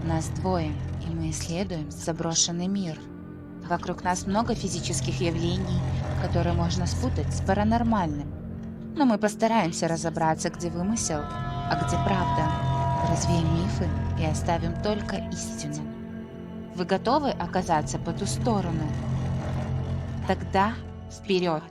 Нас двое, и мы исследуем заброшенный мир. Вокруг нас много физических явлений, которые можно спутать с паранормальным. Но мы постараемся разобраться, где вымысел, а где правда. Развеем мифы и оставим только истину. Вы готовы оказаться по ту сторону? Тогда вперед!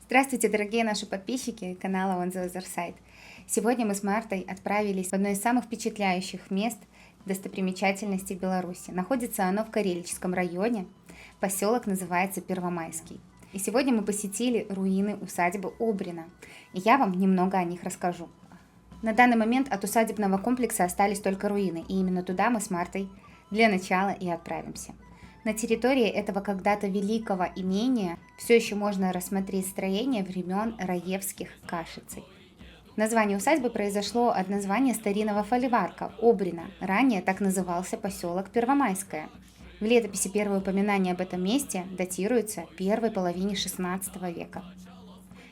Здравствуйте, дорогие наши подписчики канала On the Other Side. Сегодня мы с Мартой отправились в одно из самых впечатляющих мест достопримечательностей Беларуси. Находится оно в Карелическом районе, поселок называется Первомайский. И сегодня мы посетили руины усадьбы Обрина, и я вам немного о них расскажу. На данный момент от усадебного комплекса остались только руины, и именно туда мы с Мартой для начала и отправимся. На территории этого когда-то великого имения все еще можно рассмотреть строение времен Раевских Кашицей. Название усадьбы произошло от названия старинного фольварка Обрина, ранее так назывался поселок Первомайское. В летописи первое упоминание об этом месте датируется первой половине XVI века.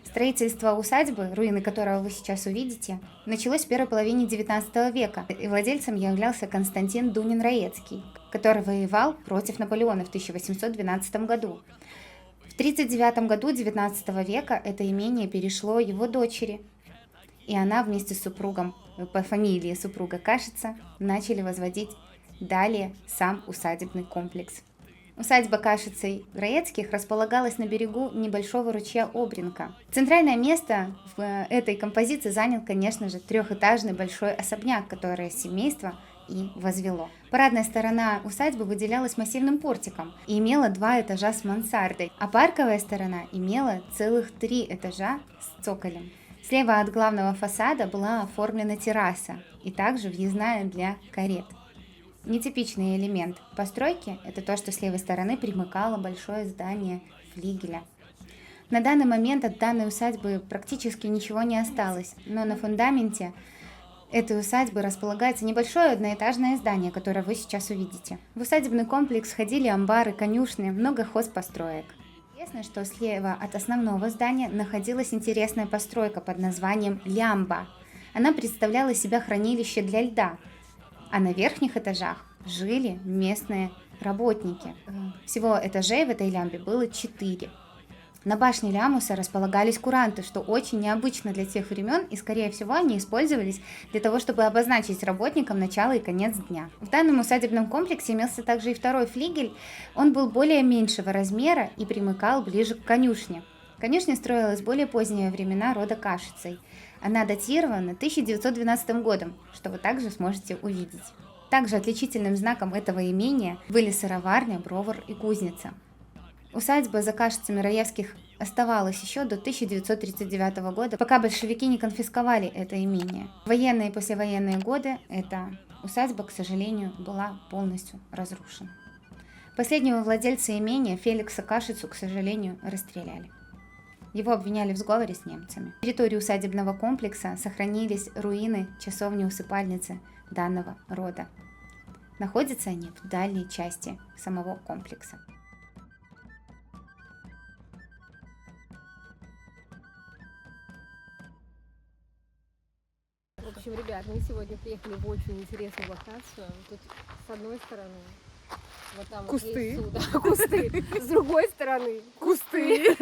Строительство усадьбы, руины которого вы сейчас увидите, началось в первой половине XIX века, и владельцем являлся Константин Дунин-Раецкий, который воевал против Наполеона в 1812 году. В 1939 году XIX века это имение перешло его дочери, и она вместе с супругом, по фамилии супруга Кашица, начали возводить далее сам усадебный комплекс. Усадьба Кашицей-Раецких располагалась на берегу небольшого ручья Обринка. Центральное место в этой композиции занял, конечно же, трехэтажный большой особняк, который семейство и возвело. Парадная сторона усадьбы выделялась массивным портиком и имела 2 этажа с мансардой, а парковая сторона имела целых 3 этажа с цоколем. Слева от главного фасада была оформлена терраса и также въездная для карет. Нетипичный элемент постройки – это то, что с левой стороны примыкало большое здание флигеля. На данный момент от данной усадьбы практически ничего не осталось, но на фундаменте этой усадьбы располагается небольшое одноэтажное здание, которое вы сейчас увидите. В усадебный комплекс входили амбары, конюшни, много хозпостроек. Интересно, что слева от основного здания находилась интересная постройка под названием «Лямба». Она представляла из себя хранилище для льда, а на верхних этажах жили местные работники. Всего этажей в этой лямбе было 4. На башне лямуса располагались куранты, что очень необычно для тех времен, и, скорее всего, они использовались для того, чтобы обозначить работникам начало и конец дня. В данном усадебном комплексе имелся также и второй флигель. Он был более меньшего размера и примыкал ближе к конюшне. Конюшня строилась в более поздние времена рода Кашицей. Она датирована 1912 годом, что вы также сможете увидеть. Также отличительным знаком этого имения были сыроварня, бровар и кузница. Усадьба за Кашицами Раевских оставалась еще до 1939 года, пока большевики не конфисковали это имение. В военные и послевоенные годы эта усадьба, к сожалению, была полностью разрушена. Последнего владельца имения, Феликса Кашицу, к сожалению, расстреляли. Его обвиняли в сговоре с немцами. На территории усадебного комплекса сохранились руины часовни-усыпальницы данного рода. Находятся они в дальней части самого комплекса. В общем, ребят, мы сегодня приехали в очень интересную локацию. Тут с одной стороны Вот там Кусты. Вот в лесу, да, кусты. С другой стороны Кусты.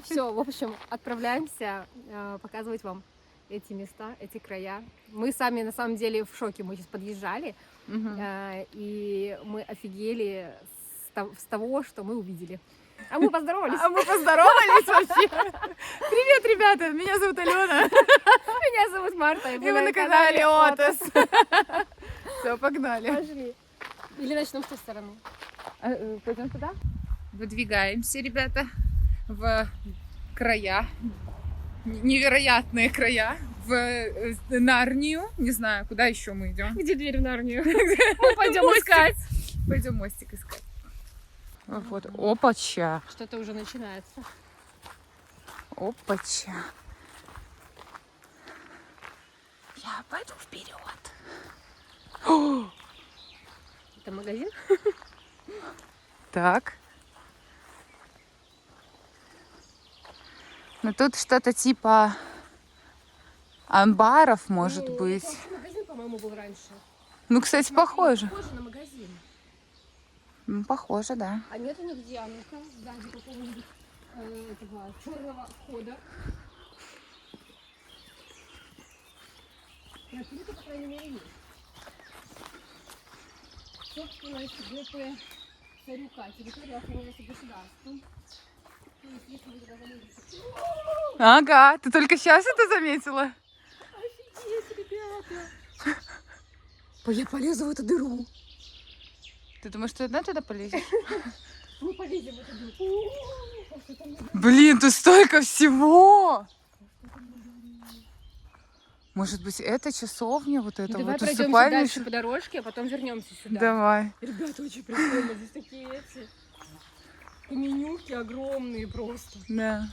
Все, в общем, отправляемся показывать вам эти места, эти края. Мы сами на самом деле в шоке. Мы сейчас подъезжали, и мы офигели с того, что мы увидели. А мы поздоровались. А мы поздоровались вообще. Привет, ребята, меня зовут Алена. Меня зовут Марта, И вы на канале Отос. Все, погнали. Пошли. Или начнем с той стороны. Пойдем туда? Выдвигаемся, ребята, в края, невероятные края, в Нарнию. Не знаю, куда еще мы идем. Где дверь в Нарнию? Мы пойдем искать. Пойдем мостик искать. Вот, опача. Что-то уже начинается. Опача. Я пойду вперед. Это магазин? Так. Ну тут что-то типа амбаров, может Ну, быть. это магазин, по-моему, был раньше. Ну, кстати, похоже. Похоже на магазин. Похоже, да. А нету нигде, а ну-ка, сзади какого-нибудь этого черного входа. Открыто, по крайней мере, есть. Собственность ГП Царюка, территория охраняется государством. То есть, если вы туда залезете... Ага, ты только сейчас это заметила? Офигеть, ребята! Я полезу в эту дыру. Ты думаешь, ты одна туда полезешь? Мы полезем в эту дыру. Блин, тут столько всего! Может быть, это часовня, вот это Давай вот пройдемся усыпальница? дальше по дорожке, а потом вернемся сюда. Давай. Ребята, очень прикольно. Здесь такие эти каменюки огромные просто. Да.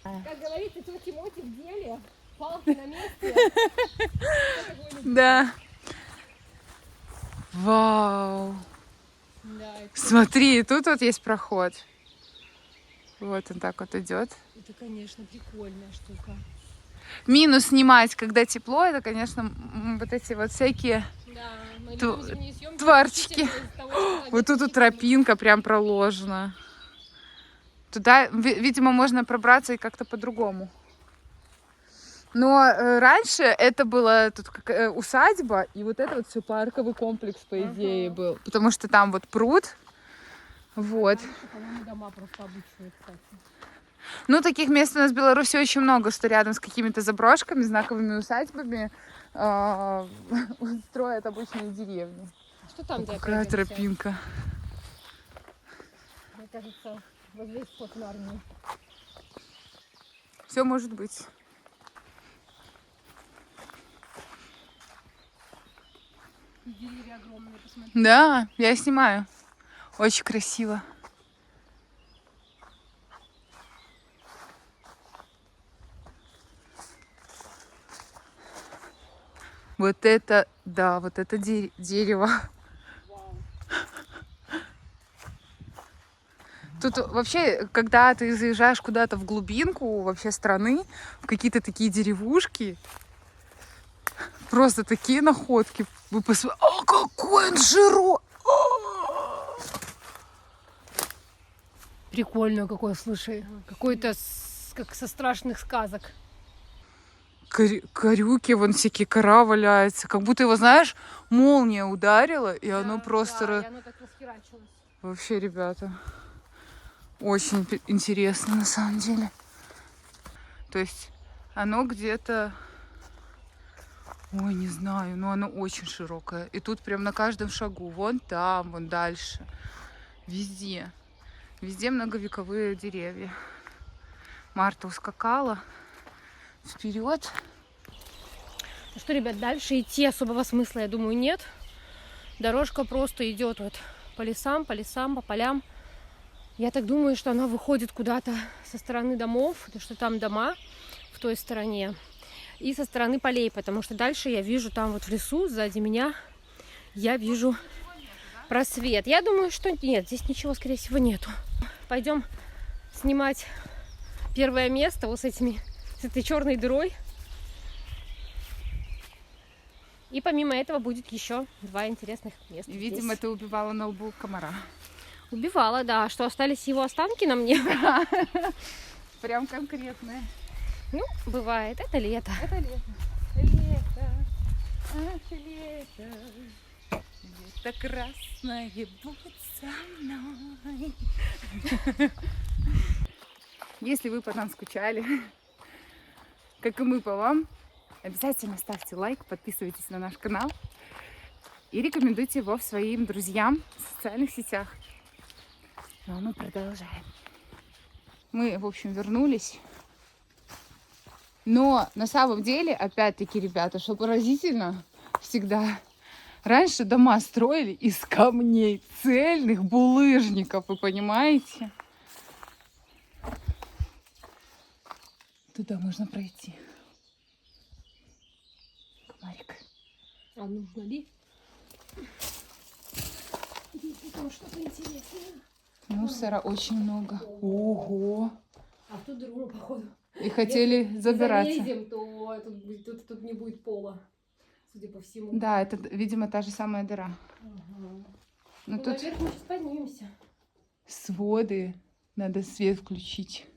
Как говорится, тети Моти в деле, палки на месте. Да. Вау. Да, Смотри, тут вот есть проход. Вот он так вот идет. это, конечно, прикольная штука. Минус снимать, когда тепло, это, конечно, вот эти вот всякие Да, мы Ту- любим зимние съемки тварчики. исключительно из-за того, что Вот тут вот тропинка прям проложена. Туда, видимо, можно пробраться и как-то по-другому. Но раньше это была тут усадьба, и вот это вот все парковый комплекс, по идее, был. Потому что там вот пруд. Вот. Раньше, по-моему, дома просто обычные, кстати. Ну, таких мест у нас в Беларуси очень много, что рядом с какими-то заброшками, знаковыми усадьбами строят обычные деревни. Что там, да, Какая пройдёмся? тропинка. Мне кажется, вот здесь вход в Нарнию. Все может быть. Деревья огромные, посмотри. Да, я снимаю. Очень красиво. Вот это, да, вот это дерево. Тут вообще, когда ты заезжаешь куда-то в глубинку вообще страны, в какие-то такие деревушки, просто такие находки. Вы посмотрите, о, какой он жирок! Прикольно какой, слушай. Какой-то как со страшных сказок. Корюки, вон всякие, кора валяется. Как будто его, знаешь, молния ударила, и оно просто... Да, и оно так расхерачилось. Вообще, ребята, очень интересно на самом деле. То есть оно где-то... Ой, не знаю, но оно очень широкое. И тут прям на каждом шагу. Вон там, вон дальше. Везде. Везде многовековые деревья. Марта ускакала вперед. Ну что, ребят, дальше идти особого смысла, я думаю, нет. Дорожка просто идет вот по лесам, по полям. Я так думаю, что она выходит куда-то со стороны домов, потому что там дома в той стороне, и со стороны полей, потому что дальше я вижу там вот в лесу сзади меня, я вижу просвет. Я думаю, что нет, здесь ничего, скорее всего, нету. Пойдем снимать первое место вот с этой черной дырой. И помимо этого будет еще 2 интересных места. И, видимо, здесь. ты убивала на лбу комара. Убивала, да. Что остались его останки на мне? Прям конкретные. Ну, бывает. Это лето. Это лето. Лето. Ах, лето. Лето красное, будь со мной. Если вы по нам скучали, как и мы по вам, обязательно ставьте лайк, подписывайтесь на наш канал и рекомендуйте его своим друзьям в социальных сетях. Ну, а мы продолжаем. Мы, в общем, вернулись. Но на самом деле, опять-таки, ребята, что поразительно, всегда раньше дома строили из камней, цельных булыжников, вы понимаете? Туда можно пройти. Комарик. А нужно ли? Там что-то интересное. Мусора очень много. Ого! А тут другому, походу. И хотели забираться. Если залезем, то тут не будет пола, судя по всему. Да, это, видимо, та же самая дыра. Ага. Но Ну, тут наверх мы сейчас поднимемся. своды. Надо свет включить.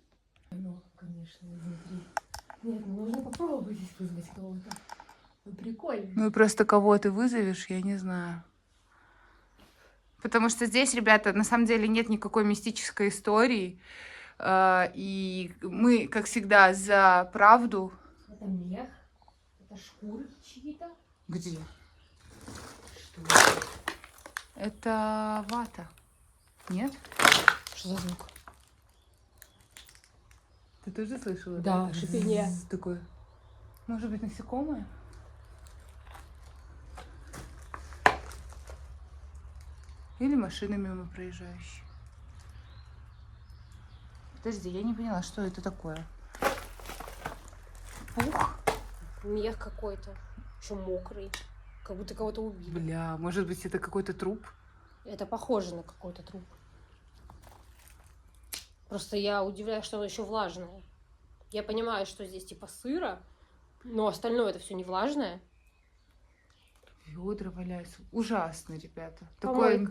Ну, конечно, изнутри. Нет, ну нужно попробовать здесь вызвать кого-то. Ну, прикольно. Ну и просто кого ты вызовешь, я не знаю. Потому что здесь, ребята, на самом деле нет никакой мистической истории. И мы, как всегда, за правду. Это мех, это шкуры чьи-то. Где? Что? Это вата. Нет? Что за звук? Ты тоже слышала? Да, шипение. Такое. Может быть, насекомое? Или машины мимо проезжающие. Подожди, я не поняла, что это такое. Пух? Мех какой-то. Еще мокрый. Как будто кого-то убили. Бля, может быть, это какой-то труп? Это похоже на какой-то труп. Просто я удивляюсь, что оно еще влажное. Я понимаю, что здесь типа сыро, но остальное это все не влажное. Ведра валяются. Ужасно, ребята. Такое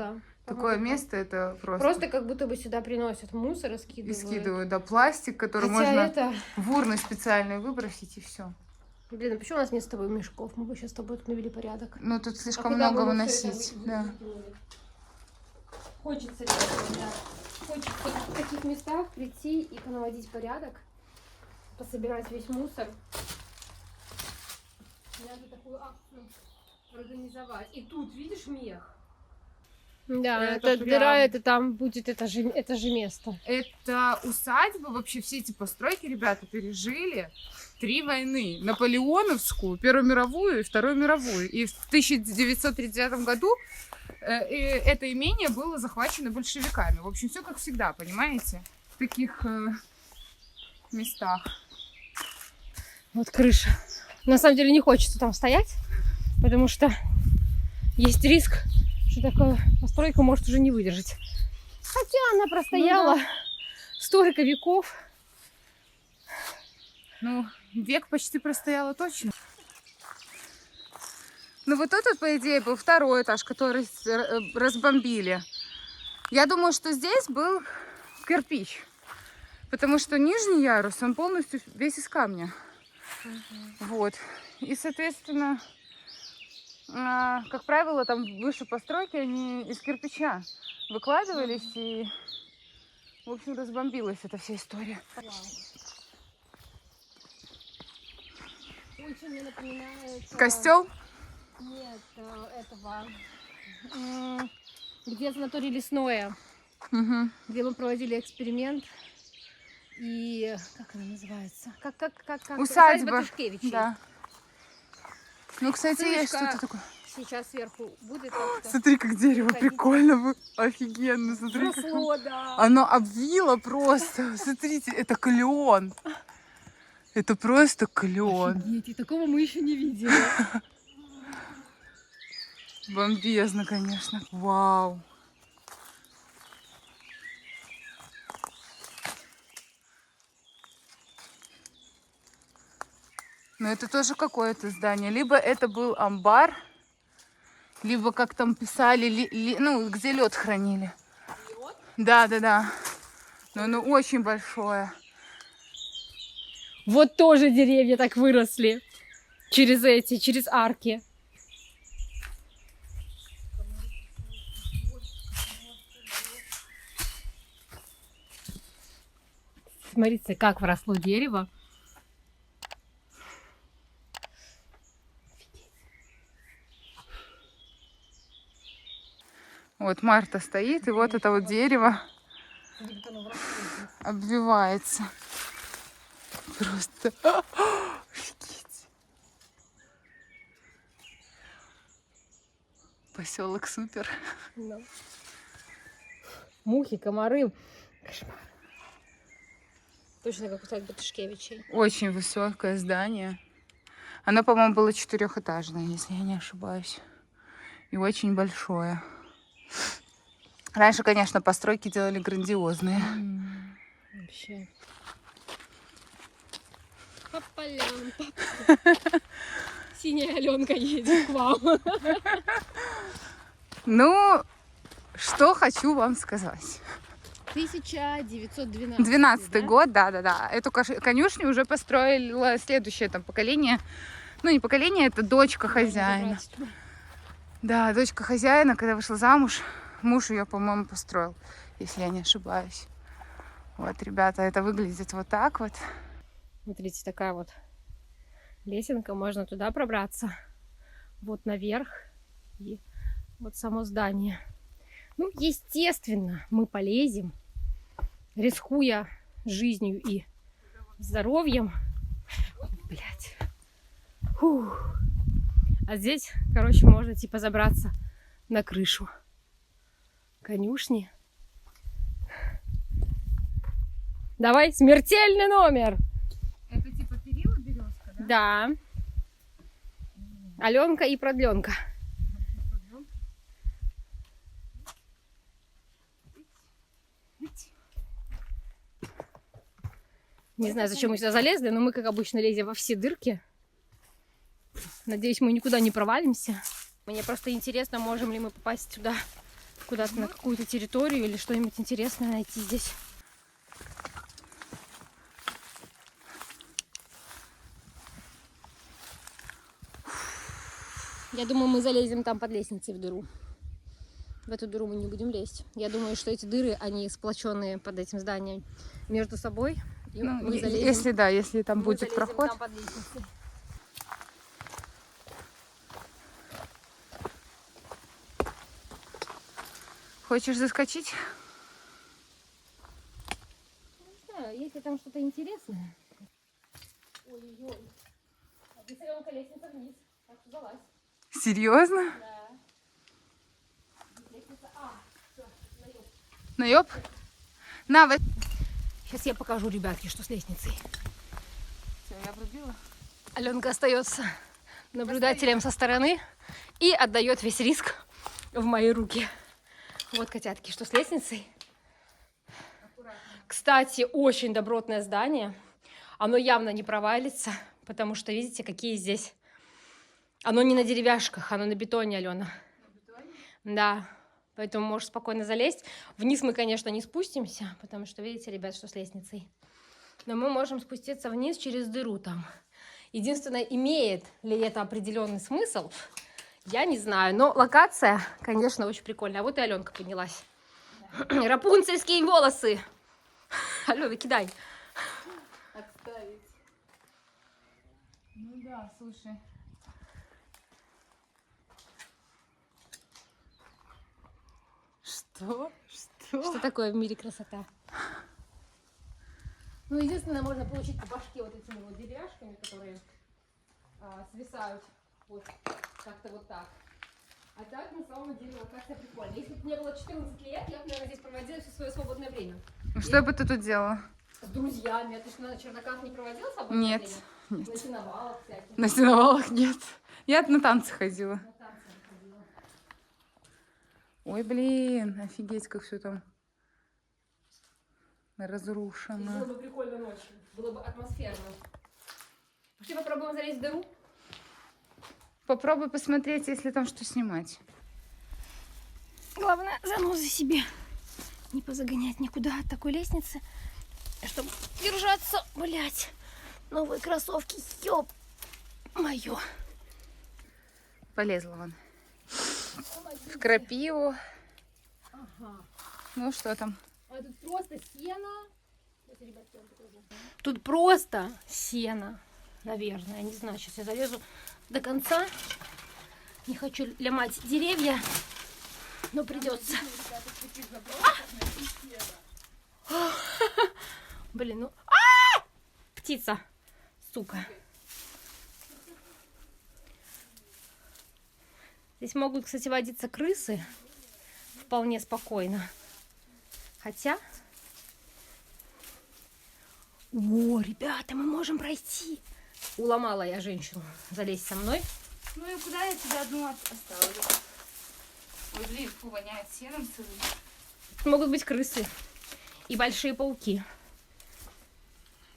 Помойка. место это просто... Просто как будто бы сюда приносят мусор и И скидывают. скидывают, да, пластик, который Хотя можно это... в урну специальную выбросить, и все. Блин, а почему у нас нет с тобой мешков? Мы бы сейчас с тобой тут навели порядок. Ну, тут слишком куда много мы бы всё это выносить. Да. выкинули? Хочется, ребята, да. Хочется в таких местах прийти и понаводить порядок, пособирать весь мусор. Надо такую акцию организовать. И тут, видишь, мех? Да, Это это прям- дыра, это там будет это же место. Это усадьба, вообще все эти постройки, ребята, пережили 3 войны. Наполеоновскую, Первую мировую и Вторую мировую. И в 1939 году это имение было захвачено большевиками. В общем, все как всегда, понимаете? В таких местах. Вот крыша. На самом деле не хочется там стоять, потому что есть риск, что такая постройка может уже не выдержать. Хотя она простояла столько веков. Ну, век почти простояла точно. Ну, вот этот, по идее, был 2-й этаж, который разбомбили. Я думаю, что здесь был кирпич. Потому что нижний ярус, он полностью весь из камня. Вот. И, соответственно, как правило, там выше постройки, они из кирпича выкладывались. И, в общем, разбомбилась эта вся история. Очень мне напоминает... Костел? Нет, этого... Где санаторий Лесное, Угу. где мы проводили эксперимент. И как она называется? Как? Усадьба. Тышкевичей. Да. Ну, кстати, есть Ссылочка что-то такое. Сейчас сверху будет. Так что Смотри, как дерево заходите. прикольно. Офигенно. Смотри, как Росло, да. оно обвило просто. Смотрите, это клен. Это просто клен. Офигеть, и такого мы еще не видели. Бомбезно, конечно. Вау. Но это тоже какое-то здание. Либо это был амбар, либо, как там писали, ну, где лед хранили. Лед? Да, да, да. Но оно очень большое. Вот тоже деревья так выросли. Через арки. Смотрите, как вросло дерево. Вот Марта стоит, и вот это вот дерево обвивается. Просто офигеть. Поселок супер. Да. Мухи, комары. Кошмар. Точно как у усадьба Тышкевичей. Очень высокое здание. Оно, по-моему, было 4-этажное, если я не ошибаюсь. И очень большое. Раньше, конечно, постройки делали грандиозные. Вообще. По полям, Синяя Аленка едет к вам. Ну, что хочу вам сказать. 1912. 12-й год, да-да-да. Эту конюшню уже построило следующее там поколение. Ну, не поколение, это дочка хозяина. Да, дочка хозяина, когда вышла замуж, муж ее, по-моему, построил, если я не ошибаюсь. Вот, ребята, это выглядит вот так вот. Смотрите, такая вот лесенка, можно туда пробраться. Вот наверх. И вот само здание. Ну, естественно, мы полезем, рискуя жизнью и здоровьем. Блять. Фух. А здесь, короче, можно типа забраться на крышу конюшни. Давай, смертельный номер. Это типа перила березка, да? Да. Аленка и продленка. Не знаю, зачем мы сюда залезли, но мы, как обычно, лезем во все дырки. Надеюсь, мы никуда не провалимся. Мне просто интересно, можем ли мы попасть сюда, куда-то на какую-то территорию или что-нибудь интересное найти здесь. Я думаю, мы залезем там под лестницей в дыру. В эту дыру мы не будем лезть. Я думаю, что эти дыры, они сплоченные под этим зданием между собой. И Ну, мы залезем, если да, если там мы будет залезем проход. там под лестницей. Хочешь заскочить? Не знаю, если там что-то интересное. Ой-ой-ой. А здесь Аленка, лестница вниз. Так что залазь. Серьезно? Да. Здесь лестница. Все, наёб. Наёб? На, вот. Сейчас я покажу, ребятки, что с лестницей. Все, я врубила. Аленка остается наблюдателем со стороны и отдает весь риск в мои руки. Вот, котятки, что с лестницей. Кстати, очень добротное здание. Оно явно не провалится, потому что, видите, какие здесь... Оно не на деревяшках, оно на бетоне, Алена. На бетоне? Да, поэтому можешь спокойно залезть. Вниз мы, конечно, не спустимся, потому что, видите, ребят, что с лестницей. Но мы можем спуститься вниз через дыру там. Единственное, имеет ли это определенный смысл, я не знаю. Но локация, конечно, очень прикольная. А вот и Аленка поднялась. Да. Рапунцельские волосы. Алена, кидай. Отставить. Ну да, слушай. Что? Что такое в мире красота? Ну, единственное, можно получить по башке вот этими вот деревяшками, которые свисают вот как-то вот так. А так, на самом деле, локация прикольная. Если бы мне было 14 лет, я бы, наверное, здесь проводила все свое свободное время. Что бы ты тут делала? С друзьями. А ты что, на чердаках не проводила свободное Нет, время? нет. На сеновалах всяких. На сеновалах нет. Я на танцы ходила. На танцы ходила. Ой, блин, офигеть, как все там Было разрушено. бы прикольно ночью. Было бы атмосферно. Пошли попробуем залезть в дыру. Попробуй посмотреть, если там что снимать. Главное, занозы себе не позагонять никуда от такой лестницы, чтобы держаться, блять. Новые кроссовки, ёп моё. Полезла вон. В крапиву. Ага. Ну, что там? А тут просто сено. Тут просто сено, наверное. Я не знаю, сейчас я залезу до конца. Не хочу ломать деревья, но придется. Блин, ну... Птица, сука. Здесь могут, кстати, водиться крысы вполне спокойно. Хотя... О, ребята, мы можем пройти. Уломала я женщину залезть со мной. Ну и куда я тебя одну оставлю? Ой, блин, фу, воняет сеном целый. Могут быть крысы и большие пауки.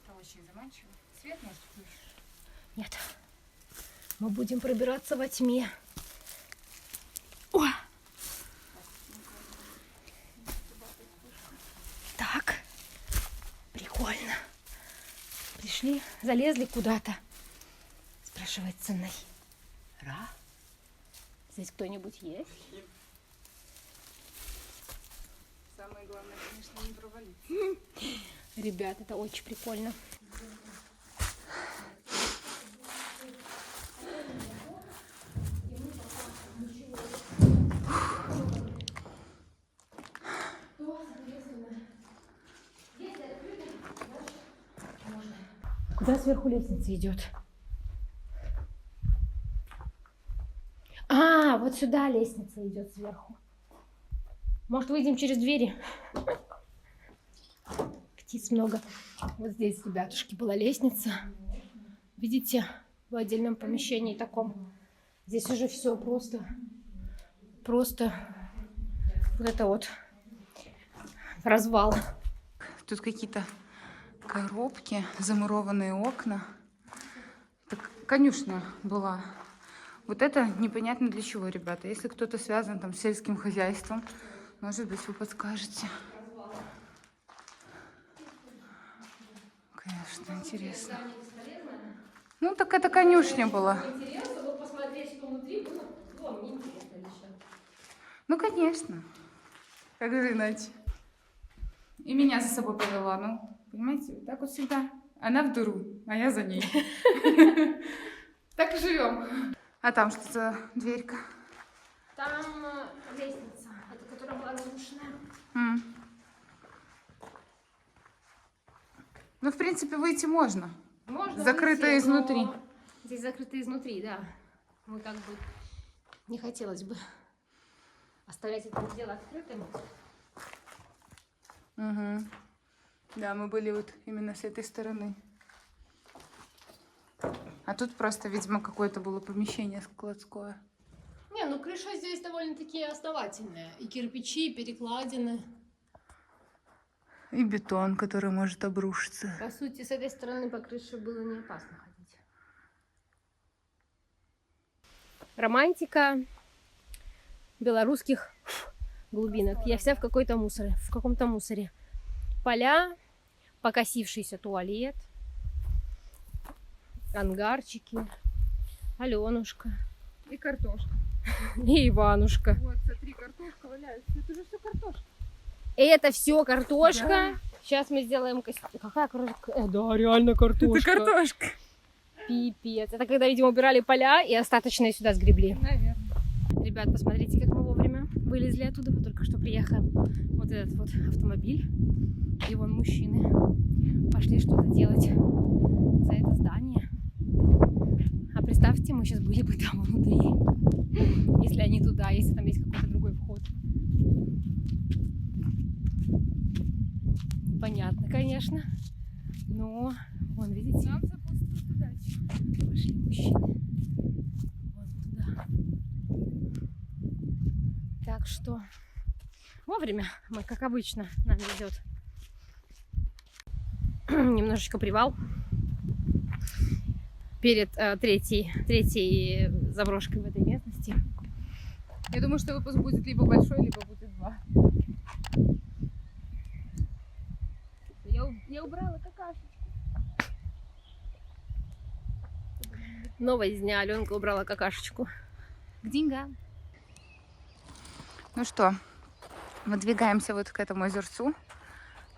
Это очень заманчиво. Свет, может, включишь? Нет, мы будем пробираться во тьме. О! Так, прикольно. Пришли, залезли куда-то. Спрашивает цены. Ра? Здесь кто-нибудь есть? Самое главное, конечно, не провалиться. Ребят, это очень прикольно. Куда сверху лестница идет? А, вот сюда лестница идет сверху. Может, выйдем через двери? Птиц много. Вот здесь, ребятушки, была лестница. Видите, в отдельном помещении таком. Здесь уже все просто вот это вот развал. Тут какие-то коробки, замурованные окна. Так, конюшня была. Вот это непонятно для чего, ребята. Если кто-то связан там с сельским хозяйством, может быть, вы подскажете. Конечно, интересно. Ну, так это конюшня была. Ну, конечно. Как же иначе? И меня за собой повела, ну, понимаете, вот так вот всегда. Она в дыру, а я за ней. Так и живем. А там что за дверька? Там лестница, это которая была разрушена. Ну, в принципе, выйти можно. Можно Закрыто выйти, изнутри. но здесь закрыто изнутри, да. Ну, как бы не хотелось бы оставлять это дело открытым. Угу. Да, мы были вот именно с этой стороны. А тут просто, видимо, какое-то было помещение складское. Не, ну крыша здесь довольно-таки основательная. И кирпичи, и перекладины. И бетон, который может обрушиться. По сути, с этой стороны по крыше было не опасно ходить. Романтика белорусских глубинок. Я вся в какой-то мусоре, в каком-то мусоре. Поля, покосившийся туалет, ангарчики, Аленушка. И картошка. И Иванушка. Вот, смотри, картошка валяется. Это же все картошка. Это все картошка. Да. Сейчас мы сделаем костюм. Какая картошка? Да, реально картошка. Это картошка. Пипец. Это когда, видимо, убирали поля и остаточные сюда сгребли. Наверное. Ребят, посмотрите, как мы вовремя вылезли оттуда. Мы только что приехал вот этот вот автомобиль. И вон мужчины пошли что-то делать за это здание. А представьте, мы сейчас были бы там внутри. Если они туда, если там есть какой-то другой вход. Непонятно, конечно. Но, вон, видите? Нам сопутствует удача. Пошли мужчины. Вон туда. Так что вовремя мы, как обычно, нам везет. Немножечко привал. перед третьей заброшкой в этой местности. Я думаю, что выпуск будет либо большой, либо будет 2. Я убрала какашечку. Новость дня. Аленка убрала какашечку. К деньгам. Ну что, выдвигаемся вот к этому озерцу.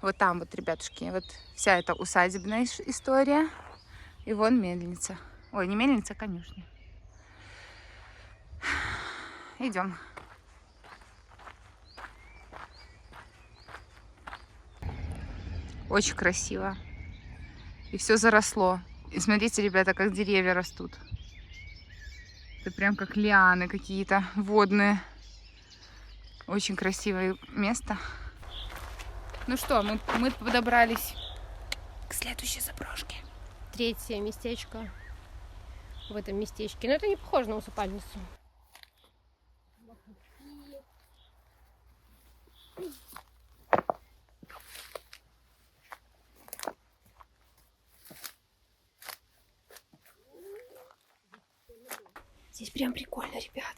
Вот там вот, ребятушки, вот вся эта усадебная история. И вон мельница. Ой, не мельница, а конюшня. Идем. Очень красиво. И все заросло. И смотрите, ребята, как деревья растут. Это прям как лианы какие-то водные. Очень красивое место. Ну что, мы подобрались к следующей заброшке. Третье местечко в этом местечке. Но это не похоже на усыпальницу. Здесь прям прикольно, ребят.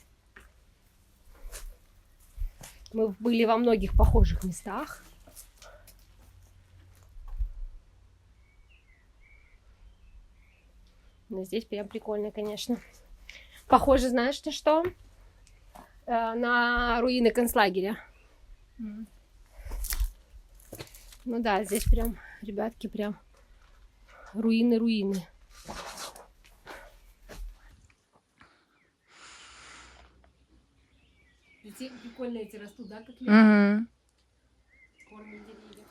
Мы были во многих похожих местах. Но здесь прям прикольно, конечно. Похоже, знаешь ты что? На руины концлагеря. Ну да, здесь прям, ребятки, прям руины. Эти прикольно эти растут, да, как лианы? Корни деревьев.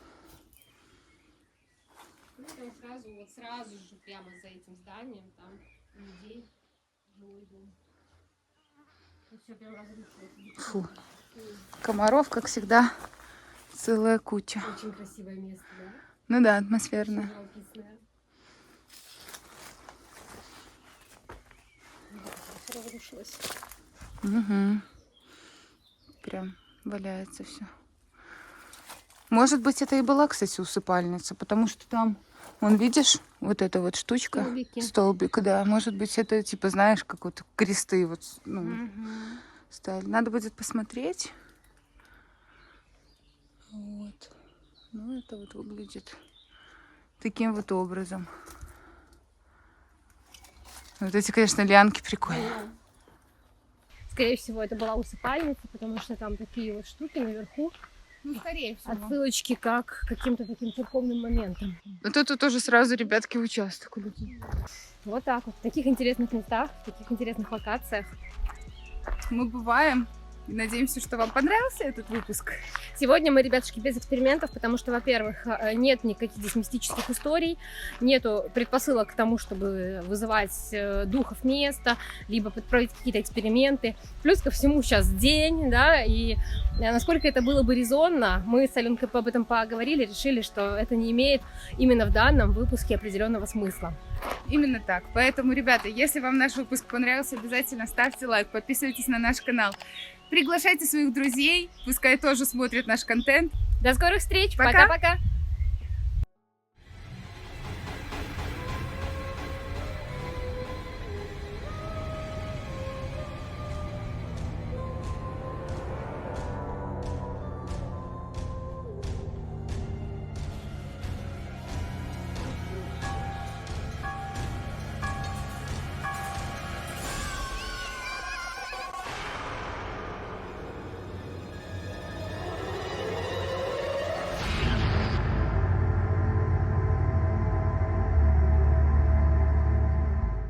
Ну, там сразу же прямо за этим зданием, там людей, жилой дом. Все прям разрушилось. Фу. Комаров, как всегда, целая куча. Очень красивое место, да? Ну да, атмосферно. Живописное. Все разрушилось. Угу. Прям валяется все. Может быть, это и была, кстати, усыпальница, потому что там, вон, видишь, вот эта вот штучка, Столбики. столбик, да, может быть, это, типа, знаешь, как вот кресты вот, ну, Мгм. ставили. Надо будет посмотреть. Вот. Ну, это вот выглядит таким вот образом. Вот эти, конечно, лианки прикольные. Скорее всего, это была усыпальница, потому что там такие вот штуки наверху. Ну, скорее всего. Отсылочки как к каким-то таким церковным моментам. Но тут тоже сразу, ребятки, участок у людей. Вот так вот. В таких интересных местах, в таких интересных локациях. Мы бываем. И надеемся, что вам понравился этот выпуск. Сегодня мы, ребятушки, без экспериментов, потому что, во-первых, нет никаких здесь мистических историй, нету предпосылок к тому, чтобы вызывать духов места, либо проводить какие-то эксперименты. Плюс ко всему сейчас день, да, и насколько это было бы резонно, мы с Аленкой об этом поговорили, решили, что это не имеет именно в данном выпуске определенного смысла. Именно так. Поэтому, ребята, если вам наш выпуск понравился, обязательно ставьте лайк, подписывайтесь на наш канал. Приглашайте своих друзей, пускай тоже смотрят наш контент. До скорых встреч! Пока. Пока-пока!